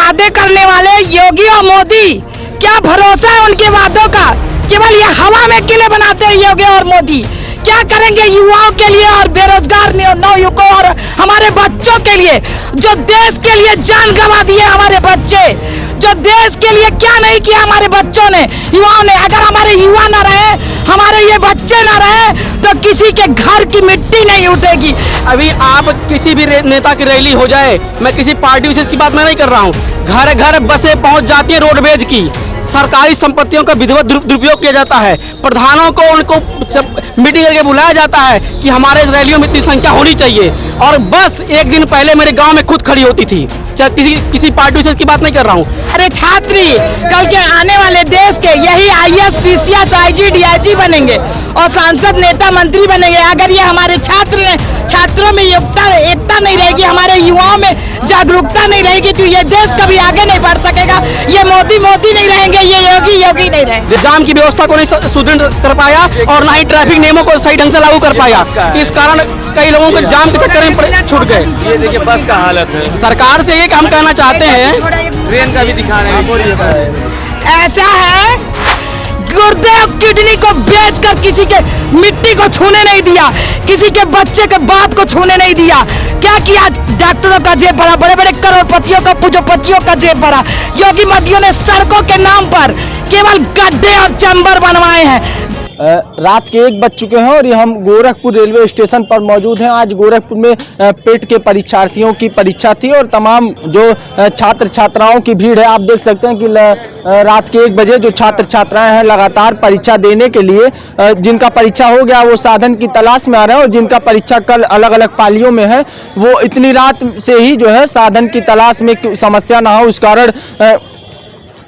वादे करने वाले योगी और मोदी, क्या भरोसा है उनके वादों का? केवल ये हवा में किले बनाते हैं योगी और मोदी। क्या करेंगे युवाओं के लिए और बेरोजगार नवयुवकों और हमारे बच्चों के लिए, जो देश के लिए जान गंवा दिए हमारे बच्चे, जो देश के लिए क्या नहीं किया हमारे बच्चों ने, युवाओं ने। अगर हमारे युवा ना रहे, हमारे ये बच्चे ना रहे, तो किसी के घर की मिट्टी नहीं उठेगी। अभी आप किसी भी नेता की रैली हो जाए, मैं किसी पार्टी विशेष की बात मैं नहीं कर रहा हूँ, घर घर बसें पहुँच जाती है रोडवेज की, सरकारी संपत्तियों का विधिवत दुरुपयोग किया जाता है, प्रधानों को उनको मीटिंग करके बुलाया जाता है कि हमारे रैलियों में इतनी संख्या होनी चाहिए, और बस एक दिन पहले मेरे गांव में खुद खड़ी होती थी। किसी पार्टी विशेष की बात नहीं कर रहा हूँ। अरे छात्री कल के आने वाले देश के यही IAS, PCS, IG, DIG बनेंगे और सांसद, नेता, मंत्री बनेंगे। अगर ये हमारे छात्रों में एकता नहीं रहेगी, हमारे युवाओं में जागरूकता नहीं रहेगी, तो ये देश कभी आगे नहीं बढ़ सकेगा। ये मोदी नहीं रहेंगे, ये योगी नहीं रहेंगे। जाम की व्यवस्था को नहीं सुदृढ़ कर पाया और ना ही ट्रैफिक नियमों को सही ढंग से लागू कर पाया। इस कारण कई लोगों को जाम के चक्कर में छूट गए। ये देखिए बस का हालत है। सरकार से एक हम कहना चाहते हैं, ट्रेन का भी दिखा रहे हैं। ऐसा है, गुर्दे और किडनी को बेचकर किसी के मिट्टी को छूने नहीं दिया, किसी के बच्चे के बाप को छूने नहीं दिया। क्या किया? डॉक्टरों का जेब भरा, बड़े बड़े करोड़पतियों का, पूंजीपतियों का जेब भरा। योगी मोदियों ने सड़कों के नाम पर केवल गड्ढे और चैम्बर बनवाए हैं। रात के 1 बज चुके हैं और ये हम गोरखपुर रेलवे स्टेशन पर मौजूद हैं। आज गोरखपुर में पेट के परीक्षार्थियों की परीक्षा थी और तमाम जो छात्र छात्राओं की भीड़ है, आप देख सकते हैं कि रात के 1 बजे जो छात्र छात्राएं हैं लगातार परीक्षा देने के लिए, जिनका परीक्षा हो गया वो साधन की तलाश में आ रहे हैं, और जिनका परीक्षा कल अलग अलग पालियों में है वो इतनी रात से ही जो है साधन की तलाश में समस्या ना हो उस कारण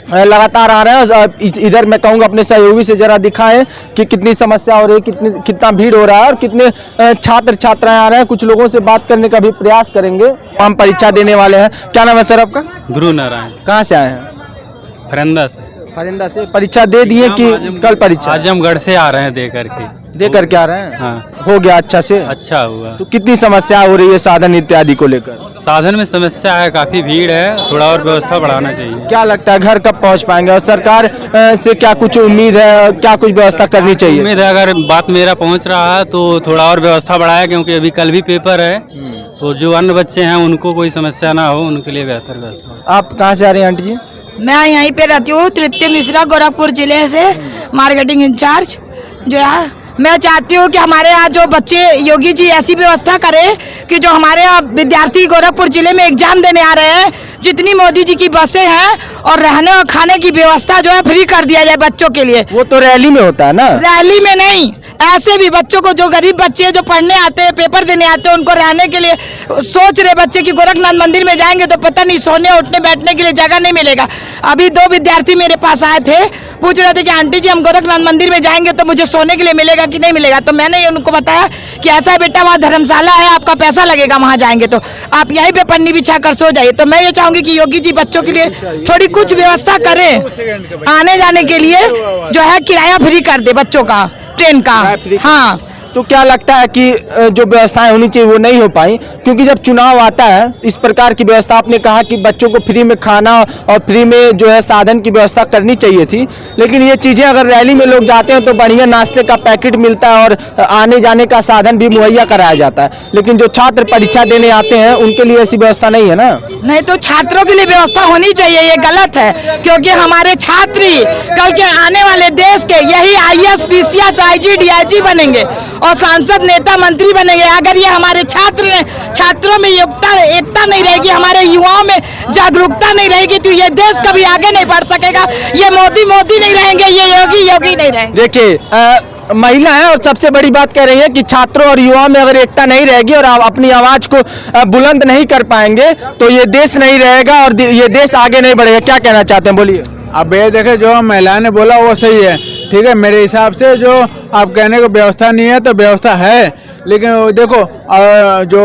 लगातार आ रहे हैं। इधर मैं कहूँगा अपने सहयोगी से जरा दिखाएं कि कितनी समस्या हो रही है, कितना भीड़ हो रहा है और कितने छात्र छात्राएं आ रहे हैं। कुछ लोगों से बात करने का भी प्रयास करेंगे। हम परीक्षा देने वाले हैं। क्या नाम है सर आपका? गुरु नारायण। कहाँ से आए हैं? फरिंदा से। फरिंदा से। परीक्षा दे दिए कि कल परीक्षा? आजमगढ़ से आ रहे हैं दे करके आ रहे हैं। हाँ। हो गया अच्छा से? अच्छा हुआ। तो कितनी समस्या हो रही है साधन इत्यादि को लेकर? साधन में समस्या है, काफी भीड़ है, थोड़ा और व्यवस्था बढ़ाना चाहिए। क्या लगता है घर कब पहुंच पाएंगे और सरकार से क्या कुछ उम्मीद है, क्या कुछ व्यवस्था करनी चाहिए? उम्मीद है अगर बात मेरा पहुंच रहा है तो थोड़ा और व्यवस्था बढ़ाया, क्योंकि अभी कल भी पेपर है, तो जो अन्य बच्चे हैं उनको कोई समस्या ना हो, उनके लिए बेहतर व्यवस्था। आप कहाँ से आ रहे हैं आंटी जी? मैं यहीं पे रहती हूँ, तृप्ति मिश्रा, गोरखपुर जिले से, मार्केटिंग इंचार्ज जो है। मैं चाहती हूँ कि हमारे यहाँ जो बच्चे, योगी जी ऐसी व्यवस्था करें कि जो हमारे यहाँ विद्यार्थी गोरखपुर जिले में एग्जाम देने आ रहे हैं, जितनी मोदी जी की बसें हैं और रहने और खाने की व्यवस्था जो है फ्री कर दिया जाए बच्चों के लिए। वो तो रैली में होता है ना? रैली में नहीं, ऐसे भी बच्चों को, जो गरीब बच्चे जो पढ़ने आते हैं, पेपर देने आते हैं, उनको रहने के लिए सोच रहे बच्चे कि गोरखनाथ मंदिर में जाएंगे तो पता नहीं सोने उठने बैठने के लिए जगह नहीं मिलेगा। अभी 2 विद्यार्थी मेरे पास आए थे, पूछ रहे थे कि आंटी जी हम गोरखनाथ मंदिर में जाएंगे तो मुझे सोने के लिए मिलेगा कि नहीं मिलेगा? तो मैंने उनको बताया कि ऐसा है बेटा, वहाँ धर्मशाला है, आपका पैसा लगेगा, वहाँ जाएंगे तो आप यहीं पे पन्नी बिछा कर सो जाइए। तो मैं ये चाहूंगी कि योगी जी बच्चों के लिए थोड़ी कुछ व्यवस्था करें, आने जाने के लिए जो है किराया फ्री कर दे बच्चों का, ट्रेन का। हाँ, तो क्या लगता है कि जो व्यवस्थाएं होनी चाहिए वो नहीं हो पाई? क्योंकि जब चुनाव आता है इस प्रकार की व्यवस्था, आपने कहा कि बच्चों को फ्री में खाना और फ्री में जो है साधन की व्यवस्था करनी चाहिए थी, लेकिन ये चीज़ें अगर रैली में लोग जाते हैं तो बढ़िया नाश्ते का पैकेट मिलता है और आने जाने का साधन भी मुहैया कराया जाता है, लेकिन जो छात्र परीक्षा देने आते हैं उनके लिए ऐसी व्यवस्था नहीं है ना? नहीं, तो छात्रों के लिए व्यवस्था होनी चाहिए, ये गलत है, क्योंकि हमारे छात्र कल के आने वाले देश के यही IAS, PCS, IG, DIG बनेंगे और सांसद, नेता, मंत्री बनेंगे। अगर ये हमारे छात्रों में एकता नहीं रहेगी, हमारे युवाओं में जागरूकता नहीं रहेगी, तो ये देश कभी आगे नहीं बढ़ सकेगा। ये मोदी नहीं रहेंगे, ये योगी नहीं रहेंगे। देखिए महिला है और सबसे बड़ी बात कह रही है कि छात्रों और युवाओं में अगर एकता नहीं रहेगी और आप अपनी आवाज को बुलंद नहीं कर पाएंगे तो ये देश नहीं रहेगा और ये देश आगे नहीं बढ़ेगा। क्या कहना चाहते हैं, बोलिए। अब ये देखे जो महिला ने बोला वो सही है, ठीक है। मेरे हिसाब से जो आप कहने को व्यवस्था नहीं है तो व्यवस्था है, लेकिन देखो जो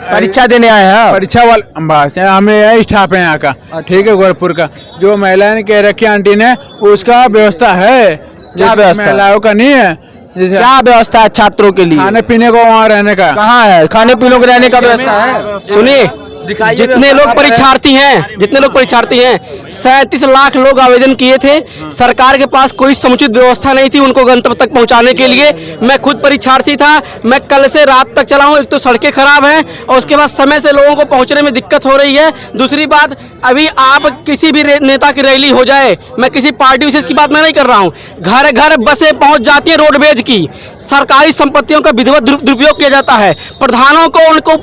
परीक्षा देने आए हैं, परीक्षा वाले हमें स्टाफ है यहाँ का, ठीक है, गोरखपुर का। जो महिला ने कह रखी आंटी ने, उसका व्यवस्था है। क्या व्यवस्था? महिलाओं का नहीं है। जैसे क्या व्यवस्था है छात्रों के लिए? खाने पीने को, वहाँ रहने का कहाँ है? खाने पीने को रहने का व्यवस्था है? सुनिए, जितने लोग परीक्षार्थी हैं 37 लाख लोग आवेदन किए थे। सरकार के पास कोई समुचित व्यवस्था नहीं थी उनको गंतव्य तक पहुंचाने के लिए। मैं खुद परीक्षार्थी था, मैं कल से रात तक चला हूं। एक तो सड़कें खराब हैं और उसके बाद समय से लोगों को पहुंचने में दिक्कत हो रही है। दूसरी बात, अभी आप किसी भी नेता की रैली हो जाए, मैं किसी पार्टी विशेष की बात मैं नहीं कर रहा हूं, घर घर बसें पहुंच जाती हैं रोडवेज की। सरकारी संपत्तियों का विधिवत दुरुपयोग किया जाता है। प्रधानों को उनको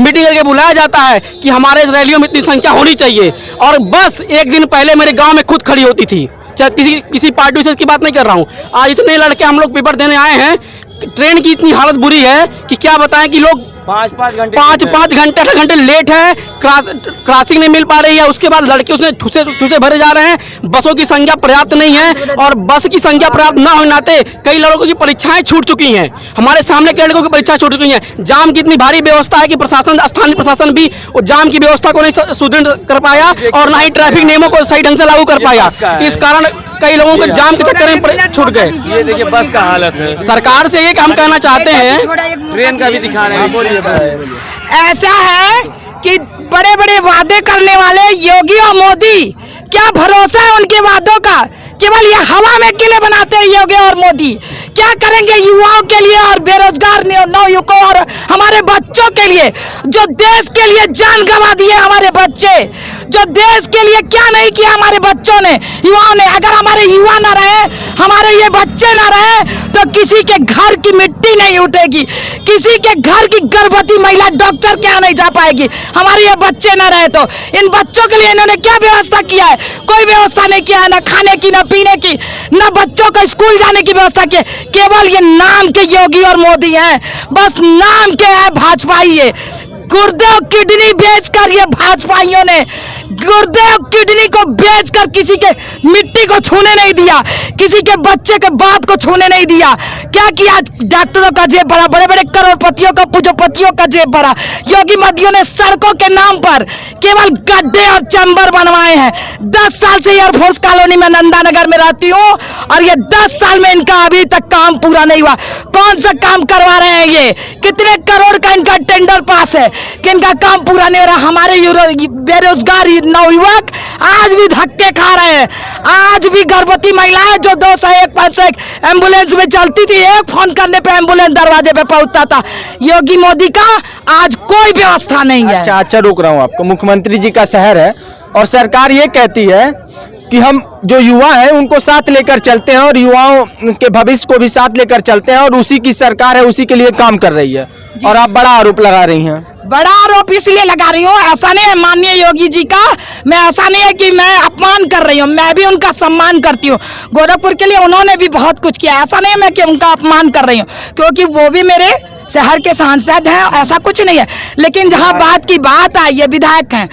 मीटिंग करके बुलाया जाता है कि हमारे इस रैलियों में इतनी संख्या होनी चाहिए, और बस एक दिन पहले मेरे गांव में खुद खड़ी होती थी। किसी पार्टी विशेष की बात नहीं कर रहा हूं। आज इतने लड़के हम लोग पेपर देने आए हैं, ट्रेन की इतनी हालत बुरी है कि क्या बताएं कि लोग 5 घंटे लेट है, क्रॉसिंग नहीं मिल पा रही है। उसके बाद लड़के उसमें ठूसे भरे जा रहे हैं। बसों की संख्या पर्याप्त नहीं है, और बस की संख्या पर्याप्त न होने नाते कई लड़कों की परीक्षाएं छूट चुकी हैं। हमारे सामने कई लड़कों की परीक्षा छूट चुकी हैं। जाम की इतनी भारी व्यवस्था है कि स्थानीय प्रशासन भी जाम की व्यवस्था को नहीं सुदृढ़ कर पाया, और ना ही ट्रैफिक नियमों को सही ढंग से लागू कर पाया। इस कारण कई लोगों को जाम के चक्कर में छूट गए। ये देखिए बस का हालत है। सरकार से ये हम कहना चाहते हैं, ट्रेन का भी दिखा रहे हैं। ऐसा है कि बड़े बड़े वादे करने वाले योगी और मोदी, क्या भरोसा है उनके वादों का? केवल ये हवा में किले बनाते हैं योगी और मोदी। क्या करेंगे युवाओं के लिए और बेरोजगार नवयुवकों और हमारे बच्चों के लिए, जो देश के लिए जान गंवा दिए हमारे बच्चे, जो देश के लिए क्या नहीं किया हमारे बच्चों ने, युवाओं ने। अगर हमारे युवा ना रहे, हमारे ये बच्चे ना रहे, तो किसी के घर की मिट्टी नहीं उठेगी, किसी के घर की गर्भवती महिला डॉक्टर के यहाँ नहीं जा पाएगी, हमारे ये बच्चे ना रहे तो। इन बच्चों के लिए इन्होंने क्या व्यवस्था किया है? कोई व्यवस्था नहीं किया है, ना खाने की, ना पीने की, ना बच्चों को स्कूल जाने की व्यवस्था की। केवल ये नाम के योगी और मोदी हैं, बस नाम के है भाजपाई। ये गुर्दे और किडनी बेचकर, ये भाजपाइयों ने गुर्दे और किडनी को बेचकर किसी के मिट्टी को छूने नहीं दिया, किसी के बच्चे के बाप को छूने नहीं दिया। क्या किया? डॉक्टरों का जेब भरा, बड़े बड़े करोड़पतियों का, पूंजीपतियों का जेब भरा। योगी मोदियों ने सड़कों के नाम पर केवल गड्ढे और चैम्बर बनवाए हैं। 10 साल से एयरफोर्स कॉलोनी में नंदानगर में रहती हूँ, और ये 10 साल में इनका अभी तक काम पूरा नहीं हुआ। कौन सा काम करवा रहे हैं ये? कितने करोड़ का इनका टेंडर पास है कि इनका काम पूरा नहीं हो रहा? हमारे बेरोजगार नवयुवक आज भी धक्के खा रहे हैं। आज भी गर्भवती महिलाएं जो 201 501 एम्बुलेंस में चलती थी, एक फोन करने पे एम्बुलेंस दरवाजे पे पहुंचता था। योगी मोदी का आज कोई व्यवस्था नहीं है। अच्छा रोक रहा हूँ आपको। मुख्यमंत्री जी का शहर है और सरकार ये कहती है कि हम जो युवा हैं उनको साथ लेकर चलते हैं, और युवाओं के भविष्य को भी साथ लेकर चलते हैं, और उसी की सरकार है, उसी के लिए काम कर रही है, और आप बड़ा आरोप लगा रही हैं। बड़ा आरोप इसलिए लगा रही हूँ, ऐसा नहीं है माननीय योगी जी का, मैं ऐसा नहीं है कि मैं अपमान कर रही हूँ, मैं भी उनका सम्मान करती हूँ। गोरखपुर के लिए उन्होंने भी बहुत कुछ किया, ऐसा नहीं है मैं कि उनका अपमान कर रही हूँ, क्योंकि वो भी मेरे शहर के सांसद हैं, ऐसा कुछ नहीं है। लेकिन जहाँ बात की बात आई, ये विधायक हैं,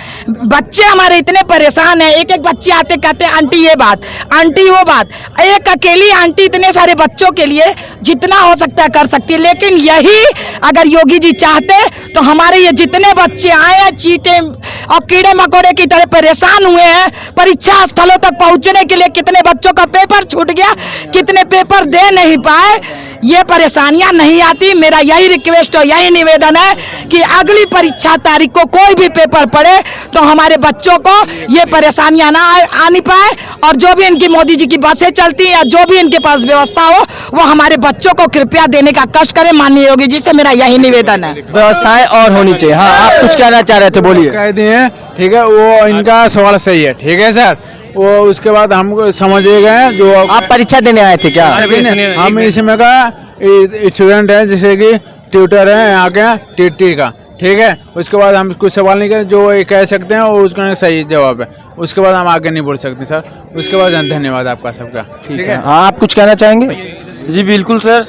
बच्चे हमारे इतने परेशान हैं। एक एक बच्चे आते कहते हैं आंटी ये बात, आंटी वो बात। एक अकेली आंटी इतने सारे बच्चों के लिए जितना हो सकता है कर सकती है। लेकिन यही अगर योगी जी चाहते तो हमारे ये जितने बच्चे आए हैं, चीटे और कीड़े मकोड़े की तरह परेशान हुए हैं, परीक्षा स्थलों तक पहुँचने के लिए कितने बच्चों का पेपर छूट गया, कितने पेपर दे नहीं पाए, ये परेशानियां नहीं आती। मेरा यही रिक्वेस्ट और यही निवेदन है कि अगली परीक्षा तारीख को कोई भी पेपर पड़े तो हमारे बच्चों को ये परेशानियां ना आनी पाए, और जो भी इनकी मोदी जी की बसें चलती हैं या जो भी इनके पास व्यवस्था हो, वो हमारे बच्चों को कृपया देने का कष्ट करें। माननीय योगी जी से मेरा यही निवेदन है। व्यवस्थाएं और होनी चाहिए। हाँ, आप कुछ कहना चाह रहे थे, बोलिए। कह दिए, ठीक है, वो इनका सवाल सही है, ठीक है सर। वो उसके बाद हम समझे गए जो आप परीक्षा देने आए थे क्या? हम इसमें का स्टूडेंट है, जैसे कि ट्यूटर है यहाँ के टीटी का, ठीक है। उसके बाद हम कुछ सवाल नहीं करें, जो ये कह सकते हैं और उसका सही जवाब है, उसके बाद हम आगे नहीं बोल सकते सर। उसके बाद धन्यवाद आपका सबका, ठीक है। हाँ, आप कुछ कहना चाहेंगे? जी बिल्कुल सर।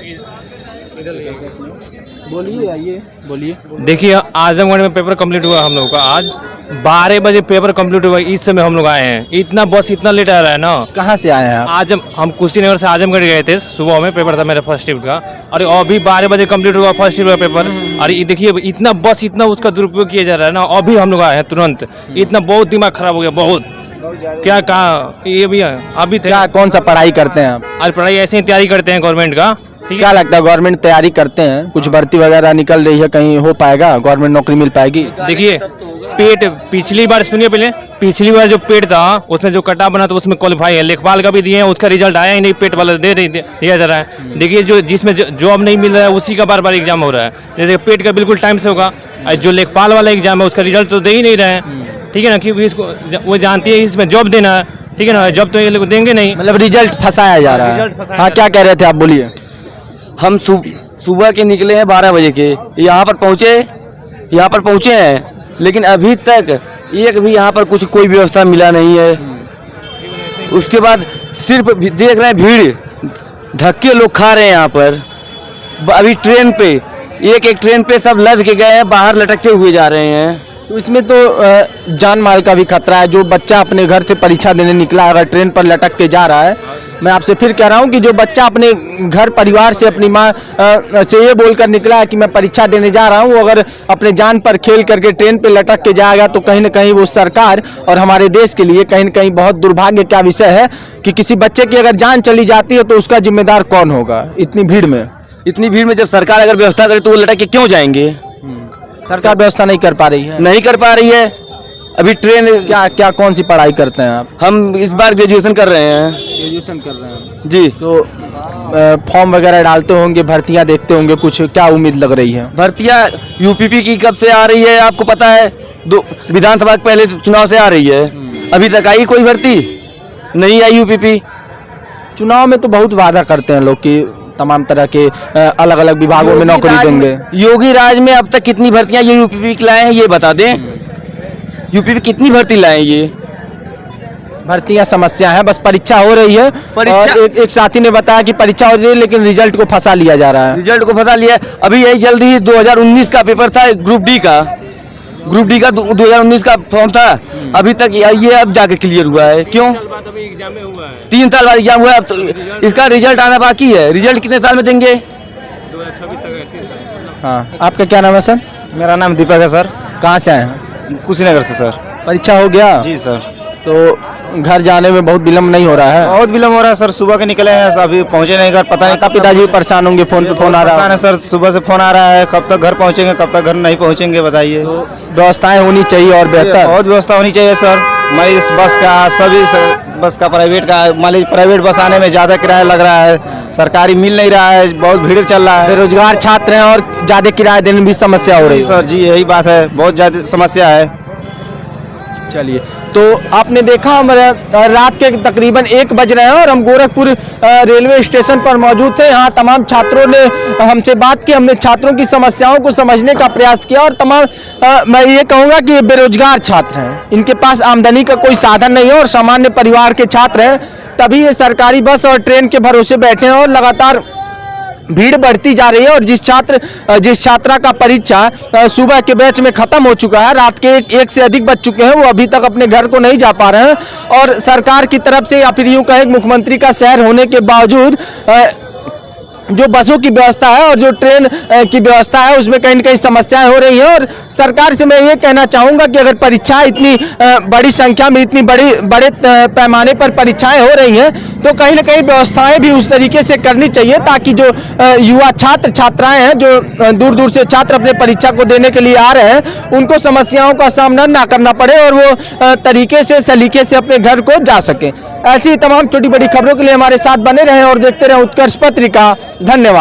बोलिए, आइए बोलिए। देखिए, आजमगढ़ में पेपर कंप्लीट हुआ हम लोगों का। आज 12 बजे पेपर कंप्लीट हुआ, इस समय हम लोग आए हैं। इतना बस इतना लेट आ रहा है ना। कहाँ से आए हैं आप? हम कुशीनगर से आजमगढ़ गए थे, सुबह में पेपर था मेरा फर्स्ट शिफ्ट का, और अभी 12 बजे कंप्लीट हुआ फर्स्ट शिफ्ट का पेपर। और ये देखिए इतना बस इतना उसका दुरुपयोग किया जा रहा है ना। अभी हम लोग आए हैं तुरंत, इतना बहुत दिमाग खराब हो गया, बहुत। क्या कहा ये भी है, अभी थे। क्या कौन सा पढ़ाई करते हैं आप? आज पढ़ाई ऐसे ही तैयारी करते हैं गवर्नमेंट का, ठीक क्या है। लगता है गवर्नमेंट तैयारी करते हैं, कुछ भर्ती वगैरह निकल रही है, कहीं हो पाएगा, गवर्नमेंट नौकरी मिल पाएगी? देखिए पेट पिछली बार सुनिए, पहले पिछली बार जो पेट था उसमें जो कटा बना था उसमें क्वालिफाई है, लेखपाल का भी दिए हैं, उसका रिजल्ट आया ही नहीं, पेट वाला दिया जा रहा है। देखिए जो जिसमें जॉब नहीं मिल रहा है उसी का बार बार एग्जाम हो रहा है। जैसे पेट का बिल्कुल टाइम से होगा, और जो लेखपाल वाला एग्जाम है उसका रिजल्ट तो दे ही नहीं रहे हैं, ठीक है ना, क्योंकि इसको वो जानती है इसमें जॉब देना है, ठीक है ना, जॉब तो ये लोग देंगे नहीं। मतलब रिजल्ट फंसाया जा रहा रिजल्ट है। फंसाया हाँ, क्या कह रहे थे आप, बोलिए। हम सुबह के निकले हैं 12 बजे के, यहाँ पर पहुँचे हैं, लेकिन अभी तक एक भी यहाँ पर कुछ कोई व्यवस्था मिला नहीं है। उसके बाद सिर्फ देख रहे हैं भीड़, धक्के लोग खा रहे हैं यहाँ पर। अभी ट्रेन पे एक ट्रेन पे सब लद के गए हैं, बाहर लटकते हुए जा रहे हैं। तो इसमें तो जान माल का भी खतरा है। जो बच्चा अपने घर से परीक्षा देने निकला, अगर ट्रेन पर लटक के जा रहा है, मैं आपसे फिर कह रहा हूं कि जो बच्चा अपने घर परिवार से, अपनी माँ से ये बोलकर निकला है कि मैं परीक्षा देने जा रहा हूं, अगर अपने जान पर खेल करके ट्रेन पे लटक के जाएगा तो कहीं ना कहीं वो सरकार और हमारे देश के लिए कहीं ना कहीं बहुत दुर्भाग्य का विषय है कि किसी बच्चे की अगर जान चली जाती है तो उसका जिम्मेदार कौन होगा इतनी भीड़ में? इतनी भीड़ में जब सरकार अगर व्यवस्था करे तो वो लटक के क्यों जाएंगे? सरकार व्यवस्था नहीं कर पा रही है। नहीं कर पा रही है। अभी ट्रेन क्या कौन सी पढ़ाई करते हैं आप? हम इस बार ग्रेजुएशन कर रहे हैं। ग्रेजुएशन कर रहे हैं जी। तो फॉर्म वगैरह डालते होंगे, भर्तियां देखते होंगे, कुछ क्या उम्मीद लग रही है? भर्तियां यूपीपी की कब से आ रही है आपको पता है? विधानसभा के पहले चुनाव से आ रही है, अभी तक आई कोई भर्ती नहीं आई यूपीपी। चुनाव में तो बहुत वादा करते हैं लोग कि तमाम तरह के अलग अलग विभागों में नौकरी देंगे। योगी राज में अब तक कितनी भर्तियां ये यूपीपी की लाए हैं ये बता दें। यूपीपी कितनी भर्ती लाए ये? भर्तियां समस्या है, बस परीक्षा हो रही है। परीक्षा- और एक साथी ने बताया कि परीक्षा हो रही है लेकिन रिजल्ट को फंसा लिया जा रहा है। रिजल्ट को फंसा लिया। अभी यही जल्दी 2019 का पेपर था, ग्रुप डी का 2019 का फॉर्म था, अभी तक ये अब जाके क्लियर हुआ है। क्यों? 3 साल बाद एग्जाम हुआ है, अब तो इसका रिजल्ट आना बाकी है। रिजल्ट कितने साल में देंगे? हाँ, आपका क्या नाम है सर? मेरा नाम दीपक है सर। कहाँ से आए हैं? कुशीनगर से सर। परीक्षा हो गया? जी सर। तो घर जाने में बहुत विलम्ब नहीं हो रहा है? बहुत विलम्ब हो रहा है सर, सुबह के निकले हैं, अभी पहुंचे नहीं घर, पता नहीं माता पिताजी परेशान होंगे, फोन पे फोन आ रहा है है। सर, सुबह से फोन आ रहा है, कब तक घर पहुंचेंगे, कब तक घर नहीं पहुंचेंगे बताइए। व्यवस्थाएं होनी चाहिए और बेहतर। बहुत व्यवस्था होनी चाहिए सर। हमारी इस बस का, सभी बस का, प्राइवेट का, मान लीजिए प्राइवेट बस आने में ज़्यादा किराया लग रहा है, सरकारी मिल नहीं रहा है, बहुत भीड़ चल रहा है। बेरोजगार छात्र हैं और ज्यादा किराया देने में भी समस्या हो रही है। सर जी यही बात है, बहुत ज़्यादा समस्या है। चलिए, तो आपने देखा हमारे रात के तकरीबन 1 बज रहे हैं और हम गोरखपुर रेलवे स्टेशन पर मौजूद थे। यहाँ तमाम छात्रों ने हमसे बात की, हमने छात्रों की समस्याओं को समझने का प्रयास किया और तमाम मैं ये कहूँगा कि ये बेरोजगार छात्र हैं, इनके पास आमदनी का कोई साधन नहीं है और सामान्य परिवार के छात्र हैं, तभी ये सरकारी बस और ट्रेन के भरोसे बैठे हैं और लगातार भीड़ बढ़ती जा रही है। और जिस छात्रा का परीक्षा सुबह के बैच में खत्म हो चुका है, रात के 1 से अधिक बज चुके हैं, वो अभी तक अपने घर को नहीं जा पा रहे हैं। और सरकार की तरफ से या फिर यूं कहें मुख्यमंत्री का शहर होने के बावजूद जो बसों की व्यवस्था है और जो ट्रेन की व्यवस्था है उसमें कहीं न कहीं समस्याएं हो रही हैं। और सरकार से मैं ये कहना चाहूँगा कि अगर परीक्षा इतनी बड़ी संख्या में, इतनी बड़े पैमाने पर परीक्षाएं हो रही हैं तो कहीं न कहीं व्यवस्थाएं भी उस तरीके से करनी चाहिए ताकि जो युवा छात्र छात्राएं हैं, जो दूर दूर से छात्र अपने परीक्षा को देने के लिए आ रहे हैं, उनको समस्याओं का सामना ना करना पड़े और वो तरीके से, सलीके से अपने घर को जा सकें। ऐसी तमाम छोटी बड़ी खबरों के लिए हमारे साथ बने रहें और देखते रहें उत्कर्ष पत्रिका। धन्यवाद।